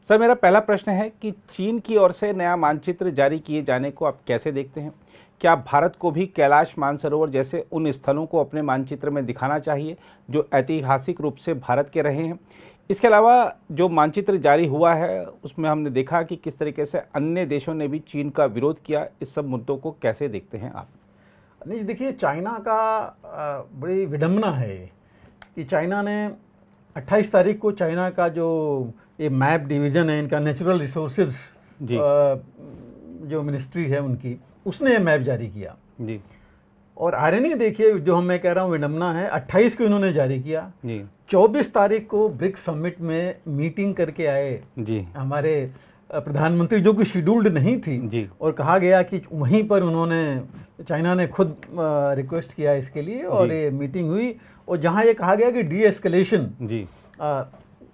Sir, मेरा पहला प्रश्न है कि चीन की ओर से नया मानचित्र जारी किए जाने को आप कैसे देखते हैं? क्या भारत को भी कैलाश मानसरोवर जैसे उन स्थलों को अपने मानचित्र में दिखाना चाहिए जो ऐतिहासिक रूप से भारत के रहे हैं? इसके अलावा जो मानचित्र जारी हुआ है उसमें हमने देखा कि किस तरीके से अन्य देशों ने भी चीन का विरोध किया। इस सब मुद्दों को कैसे देखते हैं आप? नहीं, देखिए, चाइना का बड़ी विडंबना है कि चाइना ने 28 तारीख को चाइना का जो ये मैप डिवीज़न है इनका, नेचुरल रिसोर्सेज जी। जो मिनिस्ट्री है उनकी, उसने ये मैप जारी किया जी। और आयरनी देखिए, जो मैं कह रहा हूँ विडंबना है, 28 को इन्होंने जारी किया जी। 24 तारीख को ब्रिक्स समिट में मीटिंग करके आए जी। हमारे प्रधानमंत्री, जो कि शेड्यूल्ड नहीं थी जी। और कहा गया कि वहीं पर उन्होंने, चाइना ने खुद रिक्वेस्ट किया इसके लिए और ये मीटिंग हुई और जहां ये कहा गया कि डी एस्केलेशन जी।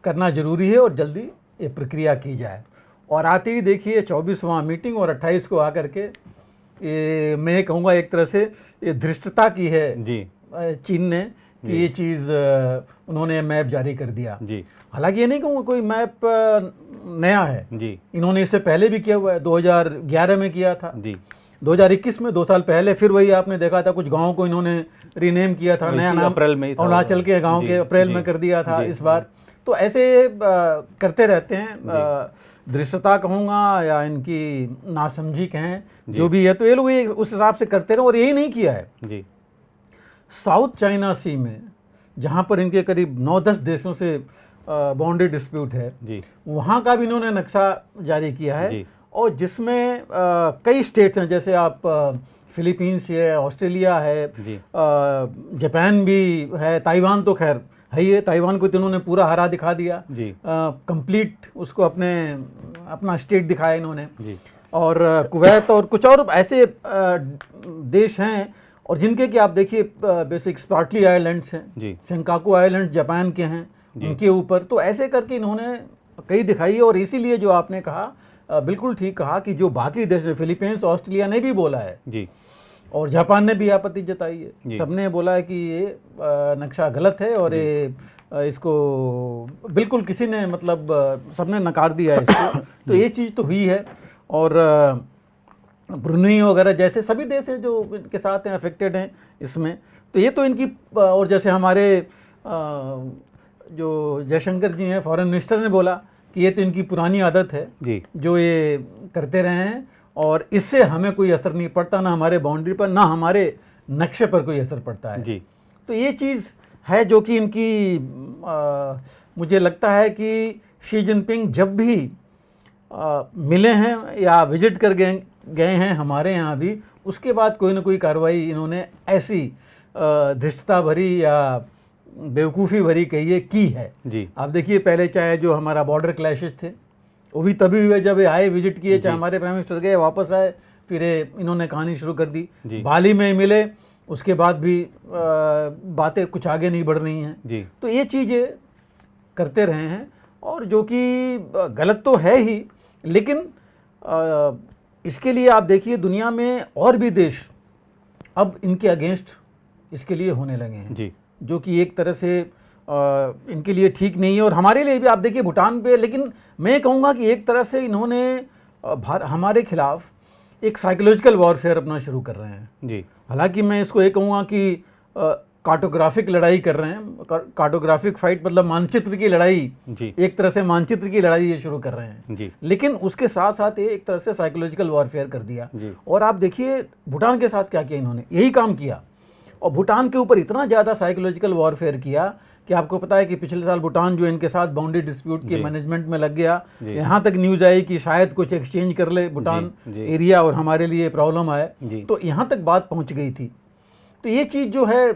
करना जरूरी है और जल्दी ये प्रक्रिया की जाए। और आते ही देखिए 24वां मीटिंग और 28 को आकर के ये, मैं कहूँगा एक तरह से ये धृष्टता की है जी। चीन ने कि ये चीज़ उन्होंने मैप जारी कर दिया। जी। हालांकि ये नहीं कहूँगा कोई मैप नया है, जी। इन्होंने इससे पहले भी किया हुआ है, 2011 में किया था, जी। 2021 में 2 साल पहले फिर वही आपने देखा था, कुछ गाँव को इन्होंने रीनेम किया था, नया नाम अप्रैल में अरुणाचल के गाँव के अप्रैल में कर दिया था इस बार। तो ऐसे करते रहते हैं, दृश्यता कहूँगा या इनकी नासमझी कहें, जो भी है, तो ये लोग उस हिसाब से करते रहे और यही नहीं किया है। जी। साउथ चाइना सी में जहाँ पर इनके करीब 9-10 देशों से बाउंड्री डिस्प्यूट है जी, वहाँ का भी इन्होंने नक्शा जारी किया है जी। और जिसमें कई स्टेट्स हैं, जैसे आप फिलीपींस है, ऑस्ट्रेलिया है, जापान भी है, ताइवान तो खैर है ही है, ताइवान को तो इन्होंने पूरा हरा दिखा दिया जी, कंप्लीट उसको अपना स्टेट दिखाया इन्होंने जी। और कुवैत और कुछ और ऐसे देश हैं और जिनके कि आप देखिए बेसिक स्पार्टली आइलैंड्स हैं, सेंकाकू आइलैंड जापान के हैं उनके ऊपर। तो ऐसे करके इन्होंने कई दिखाई और इसीलिए जो आपने कहा बिल्कुल ठीक कहा कि जो बाकी देश हैं, फिलीपींस, ऑस्ट्रेलिया ने भी बोला है जी, और जापान ने भी आपत्ति जताई है, सबने बोला है कि ये नक्शा गलत है और ये इसको बिल्कुल किसी ने मतलब सबने नकार दिया है इसको। तो ये चीज़ तो हुई है और ब्रुनेई वगैरह जैसे सभी देश हैं जो इनके साथ हैं, अफेक्टेड हैं इसमें। तो ये तो इनकी, और जैसे हमारे जो जयशंकर जी हैं फॉरेन मिनिस्टर ने बोला कि ये तो इनकी पुरानी आदत है जी, जो ये करते रहे हैं और इससे हमें कोई असर नहीं पड़ता, ना हमारे बाउंड्री पर ना हमारे नक्शे पर कोई असर पड़ता है जी। तो ये चीज़ है जो कि इनकी मुझे लगता है कि शी जिनपिंग जब भी मिले हैं या विजिट कर गए हैं हमारे यहाँ भी, उसके बाद कोई ना कोई कार्रवाई इन्होंने ऐसी धृष्टता भरी या बेवकूफ़ी भरी कहिए की है जी। आप देखिए, पहले चाहे जो हमारा बॉर्डर क्लैशेस थे वो भी तभी हुए जब आए, विजिट किए, चाहे हमारे प्राइम मिनिस्टर गए वापस आए, फिर इन्होंने कहानी शुरू कर दी। बाली में मिले, उसके बाद भी बातें कुछ आगे नहीं बढ़ रही हैं जी। तो ये चीज़ें करते रहे हैं और जो कि गलत तो है ही, लेकिन इसके लिए आप देखिए दुनिया में और भी देश अब इनके अगेंस्ट इसके लिए होने लगे हैं जी, जो कि एक तरह से इनके लिए ठीक नहीं है और हमारे लिए भी। आप देखिए भूटान पे, लेकिन मैं कहूँगा कि एक तरह से इन्होंने हमारे खिलाफ एक साइकोलॉजिकल वॉरफेयर अपना शुरू कर रहे हैं जी। हालांकि मैं इसको ये कहूँगा कि कार्टोग्राफिक लड़ाई कर रहे हैं, कार्टोग्राफिक फाइट मतलब मानचित्र की लड़ाई जी, एक तरह से मानचित्र की लड़ाई ये शुरू कर रहे हैं जी। लेकिन उसके साथ साथ ये एक तरह से साइकोलॉजिकल वॉरफेयर कर दिया जी। और आप देखिए भूटान के साथ क्या किया इन्होंने, यही काम किया और भूटान के ऊपर इतना ज़्यादा साइकोलॉजिकल वॉरफेयर किया कि आपको पता है कि पिछले साल भूटान जो इनके साथ बाउंड्री डिस्प्यूट के मैनेजमेंट में लग गया, यहाँ तक न्यूज आई कि शायद कुछ एक्सचेंज कर ले भूटान एरिया और हमारे लिए प्रॉब्लम आए, तो यहाँ तक बात पहुँच गई थी। तो ये चीज़ जो है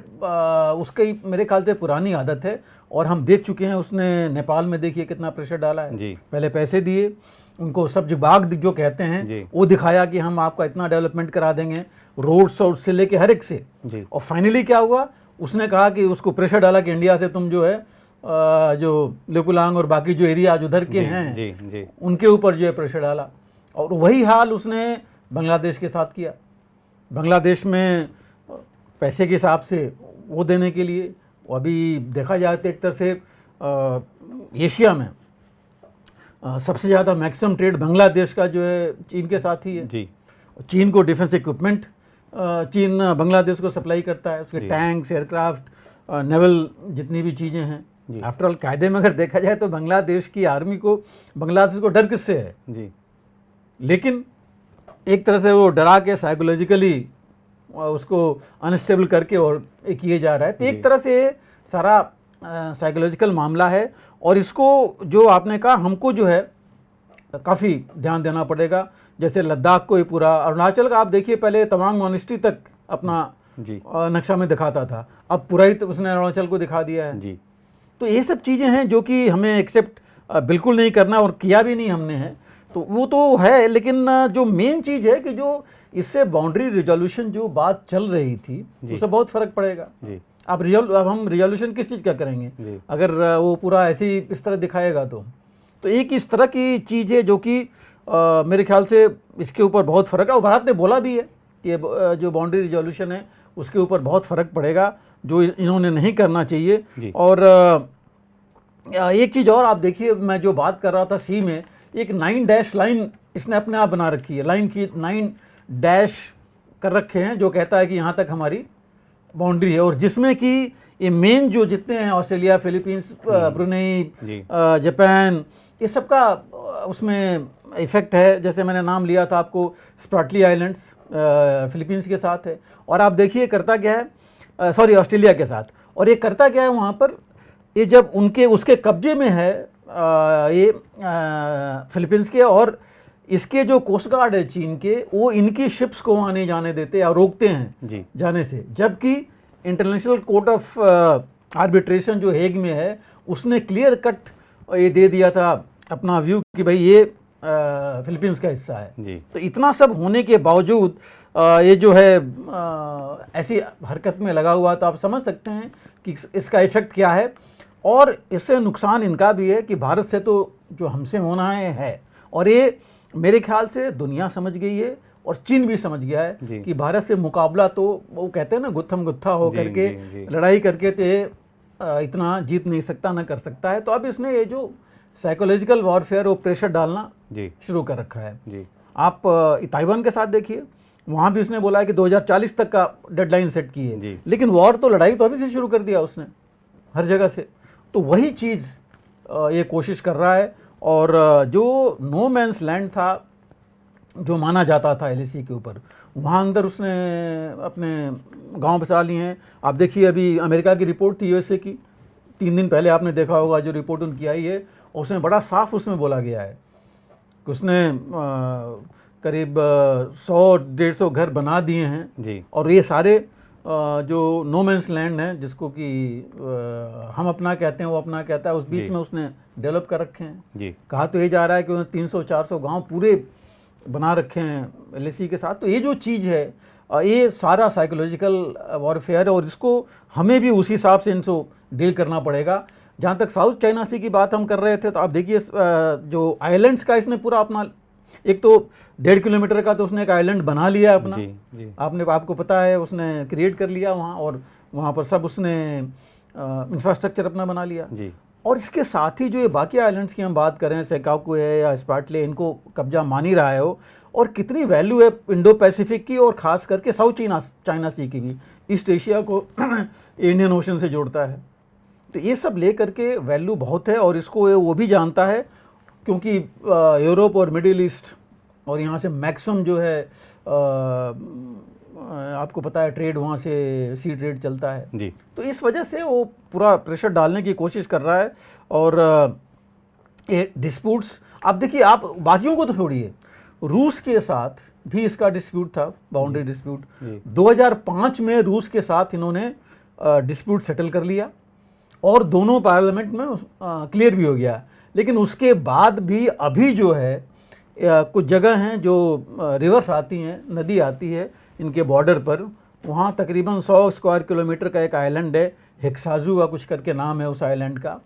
उसकी मेरे ख्याल से पुरानी आदत है और हम देख चुके हैं। उसने नेपाल में देखिए कितना प्रेशर डाला है जी। पहले पैसे दिए उनको, सब्ज बाग जो कहते हैं वो दिखाया कि हम आपका इतना डेवलपमेंट करा देंगे, रोड्स और से लेके हर एक से जी। और फाइनली क्या हुआ, उसने कहा कि उसको प्रेशर डाला कि इंडिया से तुम जो है जो लेपुलांग और बाकी जो एरिया उधर के हैं जी, जी। उनके ऊपर जो है प्रेशर डाला और वही हाल उसने बांग्लादेश के साथ किया। बांग्लादेश में पैसे के हिसाब से वो देने के लिए, अभी देखा जाए तो एक तरह से एशिया में सबसे ज़्यादा मैक्सिमम ट्रेड बांग्लादेश का जो है चीन के साथ ही है जी। चीन को डिफेंस इक्विपमेंट चीन बांग्लादेश को सप्लाई करता है, उसके टैंक्स, एयरक्राफ्ट, नेवल जितनी भी चीज़ें हैं। आफ्टर ऑल कायदे में अगर देखा जाए तो बांग्लादेश की आर्मी को बांग्लादेश को डर किससे है जी, लेकिन एक तरह से वो डरा के साइकोलॉजिकली उसको अनस्टेबल करके और किए जा रहा है। तो एक तरह से सारा साइकोलॉजिकल मामला है और इसको जो आपने कहा हमको जो है काफ़ी ध्यान देना पड़ेगा। जैसे लद्दाख को ही पूरा, अरुणाचल का आप देखिए पहले तवांग मॉनेस्ट्री तक अपना नक्शा में दिखाता था, अब पूरा ही तो उसने अरुणाचल को दिखा दिया है जी। तो ये सब चीज़ें हैं जो कि हमें एक्सेप्ट बिल्कुल नहीं करना और किया भी नहीं हमने है, तो वो तो है। लेकिन जो मेन चीज़ है कि जो इससे बाउंड्री रिजोल्यूशन जो बात चल रही थी उससे बहुत फर्क पड़ेगा जी। अब हम रिजोल्यूशन किस चीज़ का करेंगे अगर वो पूरा ऐसे ही इस तरह दिखाएगा तो एक इस तरह की चीज़ है जो कि मेरे ख्याल से इसके ऊपर बहुत फ़र्क है और भारत ने बोला भी है कि जो बाउंड्री रिजोल्यूशन है उसके ऊपर बहुत फ़र्क पड़ेगा, जो इन्होंने नहीं करना चाहिए। और एक चीज़ और आप देखिए, मैं जो बात कर रहा था सी में एक 9 डैश लाइन इसने अपने आप बना रखी है, लाइन की 9 डैश कर रखे हैं जो कहता है कि यहाँ तक हमारी बाउंड्री है, और जिसमें कि ये मेन जो जितने हैं ऑस्ट्रेलिया, फिलीपींस, ब्रुनेई, जापान, ये सब का उसमें इफेक्ट है। जैसे मैंने नाम लिया था आपको, स्प्रॉटली आइलैंड्स फिलीपींस के साथ है, और आप देखिए करता क्या है, सॉरी ऑस्ट्रेलिया के साथ, और ये करता क्या है वहाँ पर, ये जब उनके उसके कब्जे में है ये फिलीपींस के, और इसके जो कोस्ट गार्ड है चीन के, वो इनकी शिप्स को वहाँ नहीं जाने देते या रोकते हैं जाने से, जबकि इंटरनेशनल कोर्ट ऑफ आर्बिट्रेशन जो हेग में है उसने क्लियर कट ये दे दिया था अपना व्यू कि भाई ये फिलीपींस का हिस्सा है जी। तो इतना सब होने के बावजूद ये जो है ऐसी हरकत में लगा हुआ, तो आप समझ सकते हैं कि इसका इफेक्ट क्या है। और इससे नुकसान इनका भी है कि भारत से तो जो हमसे होना है, और ये मेरे ख्याल से दुनिया समझ गई है और चीन भी समझ गया है कि भारत से मुकाबला तो वो कहते हैं ना गुत्थम गुत्था हो करके लड़ाई करके तो इतना जीत नहीं सकता, ना कर सकता है। तो अब इसने ये जो साइकोलॉजिकल वॉरफेयर, वो प्रेशर डालना शुरू कर रखा है जी। आप ताइवान के साथ देखिए, वहाँ भी उसने बोला है कि 2040 तक का डेडलाइन सेट की है, लेकिन वॉर तो लड़ाई तो अभी से शुरू कर दिया उसने हर जगह से। तो वही चीज़ ये कोशिश कर रहा है, और जो नो मैंस लैंड था जो माना जाता था एलएसी के ऊपर, वहाँ अंदर उसने अपने गांव बसा लिए हैं। आप देखिए अभी अमेरिका की रिपोर्ट थी यूएसए की, 3 दिन पहले आपने देखा होगा जो रिपोर्ट उनकी आई है, उसमें बड़ा साफ उसमें बोला गया है कि उसने करीब 100-150 घर बना दिए हैं जी। और ये सारे जो नो मैंस लैंड है, जिसको कि हम अपना कहते हैं वो अपना कहता है, उस बीच में उसने डेवलप कर रखे हैं जी। कहा तो ये जा रहा है कि उन्होंने 300-400 गांव पूरे बना रखे हैं एलएसी के साथ। तो ये जो चीज़ है ये सारा साइकोलॉजिकल वॉरफेयर है, और इसको हमें भी उसी हिसाब से इनको डील करना पड़ेगा। जहाँ तक साउथ चाइना सी की बात हम कर रहे थे, तो आप देखिए जो आइलैंड्स का इसने पूरा अपना, एक तो 1.5 किलोमीटर का तो उसने एक आइलैंड बना लिया अपना जी। आपको पता है उसने क्रिएट कर लिया वहाँ, और वहाँ पर सब उसने इंफ्रास्ट्रक्चर अपना बना लिया जी। और इसके साथ ही जो ये बाकी आइलैंड्स की हम बात करें, सेकाकू है या स्पार्टले, इनको कब्जा मान ही रहा है वो, और कितनी वैल्यू है इंडो पैसिफिक की, और ख़ास करके साउथ चाइना सी की भी, ईस्ट एशिया को इंडियन ओशन से जोड़ता है। तो ये सब ले करके वैल्यू बहुत है, और इसको वो भी जानता है, क्योंकि यूरोप और मिडिल ईस्ट और यहाँ से मैक्सिमम जो है आपको पता है ट्रेड वहाँ से सी ट्रेड चलता है जी। तो इस वजह से वो पूरा प्रेशर डालने की कोशिश कर रहा है। और ये डिस्प्यूट्स आप देखिए, आप बाकियों को तो छोड़िए, रूस के साथ भी इसका डिस्प्यूट था, बाउंड्री डिस्प्यूट। 2005 में रूस के साथ इन्होंने डिस्प्यूट सेटल कर लिया, और दोनों पार्लियामेंट में क्लियर भी हो गया। लेकिन उसके बाद भी अभी जो है कुछ जगह हैं जो रिवर्स आती हैं, नदी आती है इनके बॉर्डर पर, वहाँ तकरीबन 100 स्क्वायर किलोमीटर का एक आइलैंड है, हेक्साजू का कुछ करके नाम है उस आइलैंड का,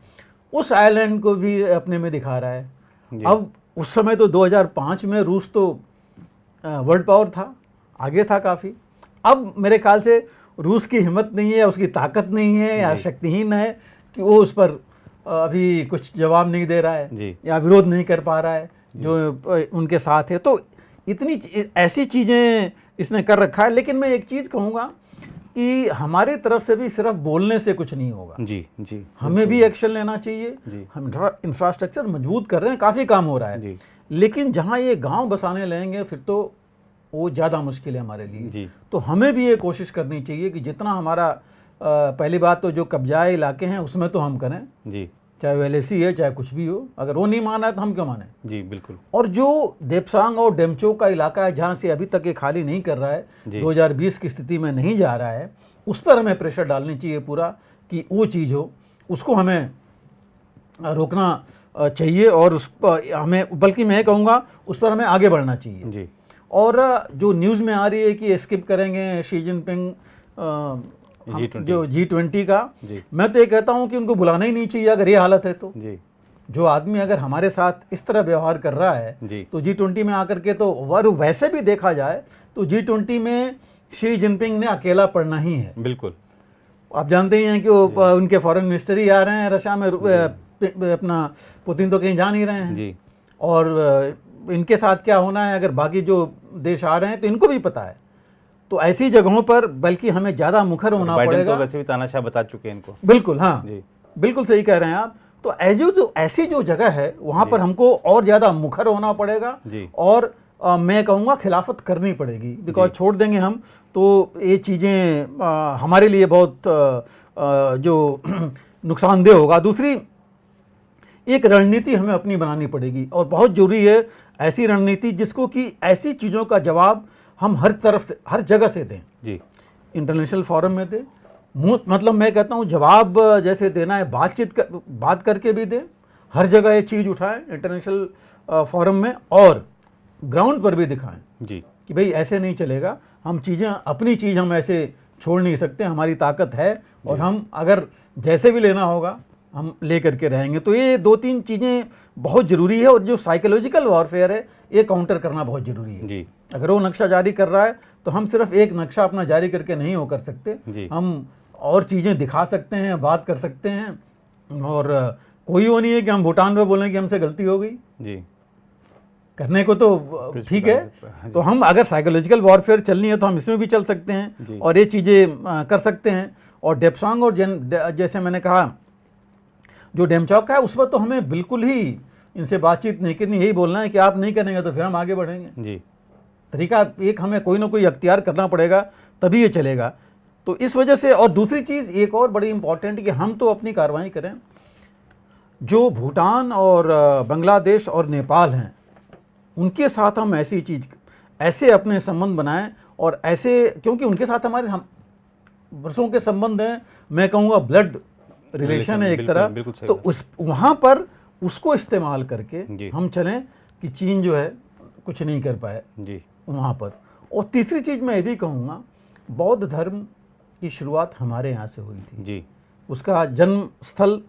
उस आइलैंड को भी अपने में दिखा रहा है। अब उस समय तो 2005 में रूस तो वर्ल्ड पावर था, आगे था काफ़ी। अब मेरे ख्याल से रूस की हिम्मत नहीं है, उसकी ताकत नहीं है, या शक्तिहीन है कि वो उस पर अभी कुछ जवाब नहीं दे रहा है जी। या विरोध नहीं कर पा रहा है जो उनके साथ है। तो इतनी ऐसी चीज़ें इसने कर रखा है। लेकिन मैं एक चीज़ कहूँगा कि हमारे तरफ से भी सिर्फ बोलने से कुछ नहीं होगा। जी जी, हमें भी एक्शन लेना चाहिए। जी। हम इंफ्रास्ट्रक्चर मजबूत कर रहे हैं, काफ़ी काम हो रहा है जी। लेकिन जहाँ ये गांव बसाने लगेंगे फिर तो वो ज़्यादा मुश्किल है हमारे लिए। जी। तो हमें भी ये कोशिश करनी चाहिए कि जितना हमारा पहली बात तो जो कब्जाए इलाके हैं उसमें तो हम करें जी। चाहे वो LAC है चाहे कुछ भी हो। अगर वो नहीं माना है तो हम क्यों माने। जी बिल्कुल। और जो देपसांग और डेमचोक का इलाका है जहाँ से अभी तक ये खाली नहीं कर रहा है, 2020 की स्थिति में नहीं जा रहा है, उस पर हमें प्रेशर डालनी चाहिए पूरा कि वो चीज़ हो, उसको हमें रोकना चाहिए और उस पर हमें, बल्कि मैं कहूँगा उस पर हमें आगे बढ़ना चाहिए। जी। और जो न्यूज़ में आ रही है कि स्किप करेंगे शी जिनपिंग जो G20 का, मैं तो ये कहता हूँ कि उनको बुलाना ही नहीं चाहिए अगर ये हालत है तो। जी। जो आदमी अगर हमारे साथ इस तरह व्यवहार कर रहा है तो G20 में आकर के तो, और वैसे भी देखा जाए तो G20 में शी जिनपिंग ने अकेला पड़ना ही है। बिल्कुल। आप जानते ही हैं कि वो उनके फॉरेन मिनिस्टर ही आ रहे हैं रशिया में, अपना पुतिन तो कहीं जा नहीं रहे हैं जी। और इनके साथ क्या होना है अगर बाकी जो देश आ रहे हैं तो इनको भी पता है। तो ऐसी जगहों पर बल्कि हमें ज़्यादा मुखर होना पड़ेगा। तो वैसे भी तानाशाह बता चुके हैं इनको। बिल्कुल, हाँ जी। बिल्कुल सही कह रहे हैं आप। तो ऐसी जो जगह है वहाँ पर हमको और ज़्यादा मुखर होना पड़ेगा और मैं कहूँगा खिलाफत करनी पड़ेगी। बिकॉज छोड़ देंगे हम तो ये चीज़ें हमारे लिए बहुत जो नुकसानदेह होगा। दूसरी एक रणनीति हमें अपनी बनानी पड़ेगी और बहुत ज़रूरी है ऐसी रणनीति जिसको कि ऐसी चीज़ों का जवाब हम हर तरफ से, हर जगह से दें। जी। इंटरनेशनल फोरम में दें, मतलब मैं कहता हूँ जवाब जैसे देना है बात करके भी दें, हर जगह ये चीज़ उठाएं इंटरनेशनल फोरम में और ग्राउंड पर भी दिखाएं जी कि भाई ऐसे नहीं चलेगा। हम चीज़ें, अपनी चीज़ हम ऐसे छोड़ नहीं सकते, हमारी ताकत है और हम अगर जैसे भी लेना होगा हम ले करके रहेंगे। तो ये 2-3 चीज़ें बहुत ज़रूरी है और जो साइकोलॉजिकल वॉरफेयर है ये काउंटर करना बहुत ज़रूरी है जी। अगर वो नक्शा जारी कर रहा है तो हम सिर्फ एक नक्शा अपना जारी करके नहीं वो कर सकते, हम और चीज़ें दिखा सकते हैं, बात कर सकते हैं। और कोई वो नहीं है कि हम भूटान में बोलें कि हमसे गलती हो गई जी, करने को तो ठीक है। तो हम अगर साइकोलॉजिकल वॉरफेयर चलनी है तो हम इसमें भी चल सकते हैं और ये चीज़ें कर सकते हैं। और डेपसांग और जैसे मैंने कहा जो डेमचौक का है उस पर तो हमें बिल्कुल ही इनसे बातचीत नहीं करनी, यही बोलना है कि आप नहीं करेंगे तो फिर हम आगे बढ़ेंगे जी। तरीका एक हमें कोई ना कोई अख्तियार करना पड़ेगा तभी ये चलेगा। तो इस वजह से, और दूसरी चीज़ एक और बड़ी इंपॉर्टेंट है कि हम तो अपनी कार्रवाई करें, जो भूटान और बांग्लादेश और नेपाल हैं उनके साथ हम ऐसी चीज़, ऐसे अपने संबंध बनाएं और ऐसे, क्योंकि उनके साथ हमारे हम वर्षों के संबंध हैं, मैं कहूँगा ब्लड रिलेशन है एक तरह। तो उस वहाँ पर उसको इस्तेमाल करके हम चलें कि चीन जो है कुछ नहीं कर पाए जी वहाँ पर। और तीसरी चीज़ मैं ये भी कहूँगा, बौद्ध धर्म की शुरुआत हमारे यहाँ से हुई थी जी, उसका जन्म स्थल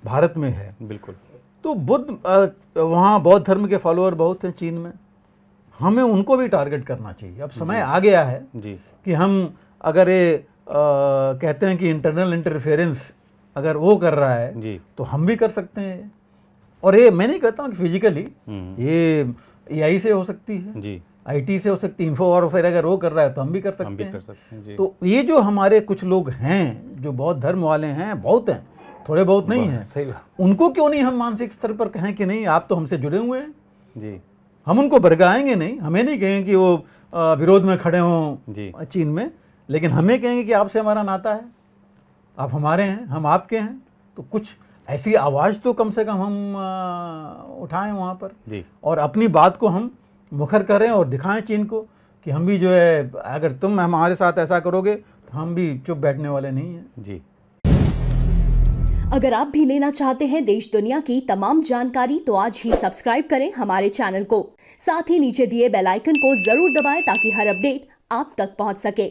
भारत में है बिल्कुल। तो बुद्ध वहाँ बौद्ध धर्म के फॉलोअर बहुत हैं चीन में, हमें उनको भी टारगेट करना चाहिए। अब समय आ गया है जी कि हम अगर ये कहते हैं कि इंटरनल इंटरफेरेंस अगर वो कर रहा है जी तो हम भी कर सकते हैं। और ये मैं नहीं कहता हूँ कि फिजिकली, ये AI से हो सकती है जी, IT से हो सकती है, इन्फो वॉरफेयर अगर वो कर रहा है तो हम भी कर सकते हैं जी। तो ये जो हमारे कुछ लोग हैं जो बौद्ध धर्म वाले हैं, बहुत हैं, थोड़े बहुत नहीं हैं, सही बात, उनको क्यों नहीं हम मानसिक स्तर पर कहें कि नहीं आप तो हमसे जुड़े हुए हैं जी, हम उनको बरगाएंगे नहीं, हमें नहीं कहेंगे कि वो विरोध में खड़े हों चीन में, लेकिन हमें कहेंगे कि आपसे हमारा नाता है, आप हमारे हैं, हम आपके हैं। तो कुछ ऐसी आवाज़ तो कम से कम हम उठाएं वहाँ पर जी, और अपनी बात को हम मुखर करें और दिखाएं चीन को कि हम भी जो है, अगर तुम हमारे साथ ऐसा करोगे तो हम भी चुप बैठने वाले नहीं हैं जी। अगर आप भी लेना चाहते हैं देश दुनिया की तमाम जानकारी तो आज ही सब्सक्राइब करें हमारे चैनल को, साथ ही नीचे दिए बेल आइकन को जरूर दबाएं ताकि हर अपडेट आप तक पहुंच सके।